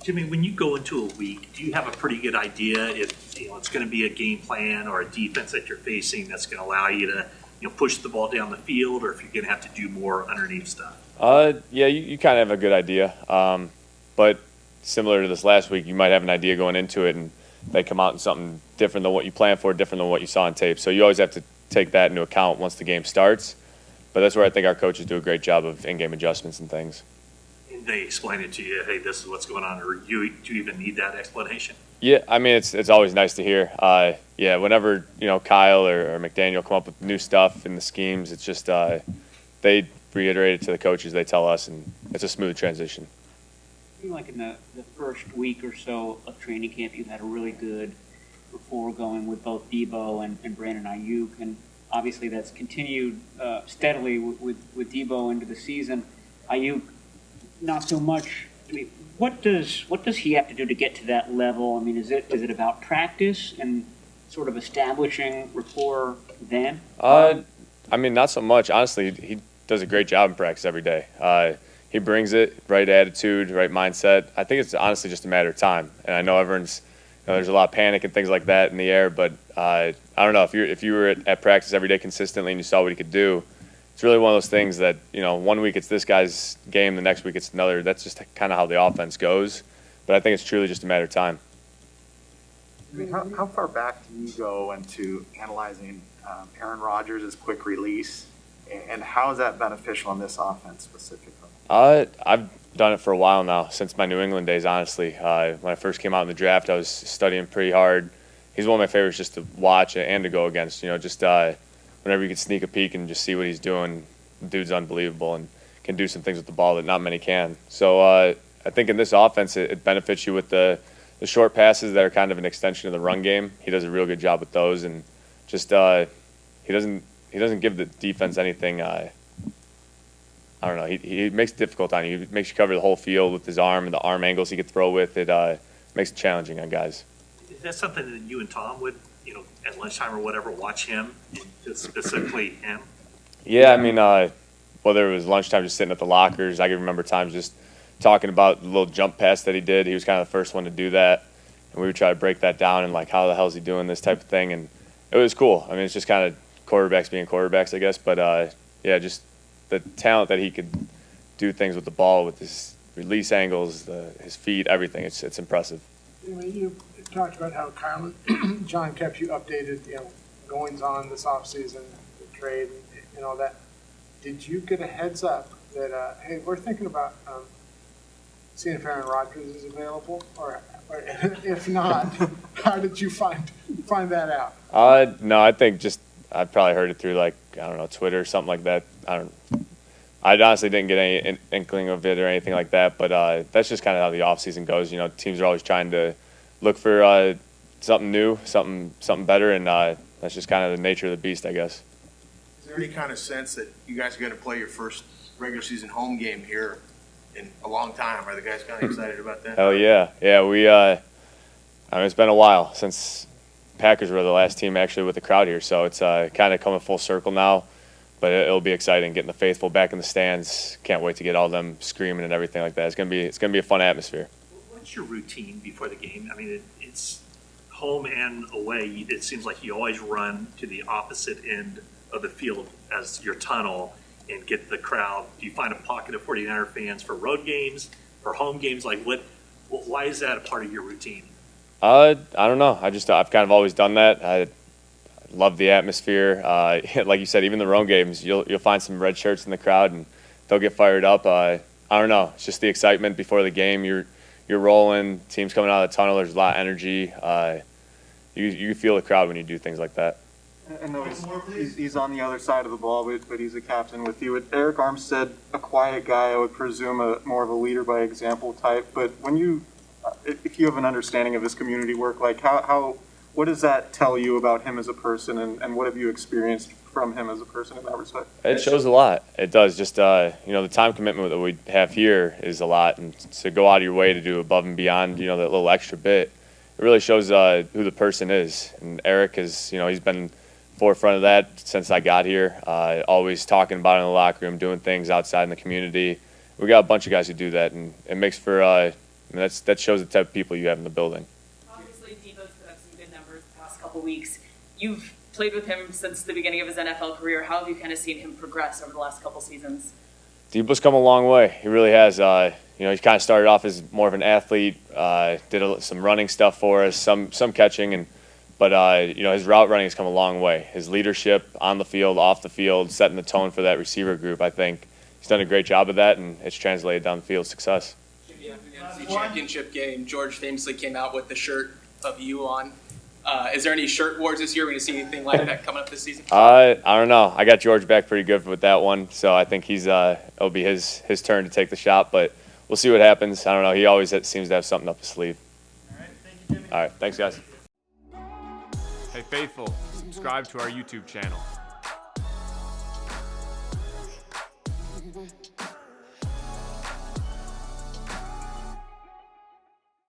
Jimmy, when you go into a week, do you have a pretty good idea if it's going to be a game plan or a defense that you're facing that's going to allow you to push the ball down the field, or if you're going to have to do more underneath stuff? Yeah, you kind of have a good idea. But similar to this last week, you might have an idea going into it, and they come out in something different than what you planned for, different than what you saw on tape. So you always have to take that into account once the game starts. But that's where I think our coaches do a great job of in-game adjustments and things. And they explain it to you, hey, this is what's going on, or do you even need that explanation? Yeah, I mean, it's always nice to hear. Yeah, whenever, Kyle or McDaniel come up with new stuff in the schemes, it's just they reiterate it to the coaches, they tell us, and it's a smooth transition. Like in the first week or so of training camp, you had a really good rapport going with both Deebo and Brandon Aiyuk, and obviously that's continued steadily with Deebo into the season. Aiyuk, not so much. I mean, what does he have to do to get to that level? I mean, is it about practice and sort of establishing rapport then? I mean, not so much. Honestly, he does a great job in practice every day. He brings it, right attitude, right mindset. I think it's honestly just a matter of time. And I know everyone's, there's a lot of panic and things like that in the air, but I don't know, if you were at practice every day consistently and you saw what he could do, it's really one of those things that, 1 week it's this guy's game, the next week it's another. That's just kind of how the offense goes. But I think it's truly just a matter of time. I mean, how far back do you go into analyzing Aaron Rodgers' quick release, and how is that beneficial in this offense specifically? I've done it for a while now, since my New England days, honestly. When I first came out in the draft, I was studying pretty hard. He's one of my favorites just to watch and to go against. Just whenever you can sneak a peek and just see what he's doing, the dude's unbelievable and can do some things with the ball that not many can. So I think in this offense, it benefits you with the short passes that are kind of an extension of the run game. He does a real good job with those, and just he doesn't give the defense anything. I don't know. He makes it difficult on you. He makes you cover the whole field with his arm and the arm angles he could throw with. It makes it challenging on guys. Is that something that you and Tom would, at lunchtime or whatever, watch him, just specifically him? Yeah, I mean, whether it was lunchtime just sitting at the lockers, I can remember times just talking about the little jump pass that he did. He was kind of the first one to do that, and we would try to break that down and, like, how the hell is he doing this type of thing, and it was cool. I mean, it's just kind of quarterbacks being quarterbacks, I guess, but, yeah, just the talent that he could do things with the ball, with his release angles, his feet, everything. It's impressive. You talked about how Kyle and John kept you updated, goings on this offseason, the trade, and all that. Did you get a heads up that, hey, we're thinking about seeing if Aaron Rodgers is available, or if not, how did you find that out? No, I think I probably heard it through, like, I don't know, Twitter or something like that. I honestly didn't get any inkling of it or anything like that, but that's just kind of how the offseason goes. Teams are always trying to look for something new, something better, and that's just kind of the nature of the beast, I guess. Is there any kind of sense that you guys are going to play your first regular season home game here in a long time? Are the guys kind of excited about that? Hell yeah. Yeah, we I mean, it's been a while since Packers were the last team actually with the crowd here, so it's kind of coming full circle now. But it'll be exciting getting the faithful back in the stands. Can't wait to get all them screaming and everything like that. It's gonna be a fun atmosphere. What's your routine before the game? I mean, it's home and away. It seems like you always run to the opposite end of the field as your tunnel and get the crowd. Do you find a pocket of 49er fans for road games, for home games? Like why is that a part of your routine? I don't know. I've kind of always done that. I love the atmosphere. Like you said, even the road games, you'll find some red shirts in the crowd, and they'll get fired up. I don't know. It's just the excitement before the game. You're rolling. Team's coming out of the tunnel. There's a lot of energy. You feel the crowd when you do things like that. I know he's on the other side of the ball, but he's a captain with you. Eric Armstead, a quiet guy, I would presume more of a leader by example type. But when if you have an understanding of his community work, like what does that tell you about him as a person, and what have you experienced from him as a person in that respect? It shows a lot. It does. Just the time commitment that we have here is a lot, and to go out of your way to do above and beyond, that little extra bit, it really shows who the person is. And Eric is, he's been forefront of that since I got here. Always talking about it in the locker room, doing things outside in the community. We got a bunch of guys who do that, and it makes for I mean, that shows the type of people you have in the building. Obviously, Deebo's put up some good numbers the past couple weeks. You've played with him since the beginning of his NFL career. How have you kind of seen him progress over the last couple seasons? Deebo's come a long way. He really has. He kind of started off as more of an athlete, did some running stuff for us, some catching, but his route running has come a long way. His leadership on the field, off the field, setting the tone for that receiver group, I think he's done a great job of that, and it's translated down the field success. In the NFC Championship game, George famously came out with the shirt of you on. Is there any shirt wars this year? Are we going to see anything like that coming up this season? I don't know. I got George back pretty good with that one, so I think it'll be his turn to take the shot, but we'll see what happens. I don't know. He always seems to have something up his sleeve. All right, thank you, Jimmy. All right, thanks, guys. Hey, Faithful, subscribe to our YouTube channel.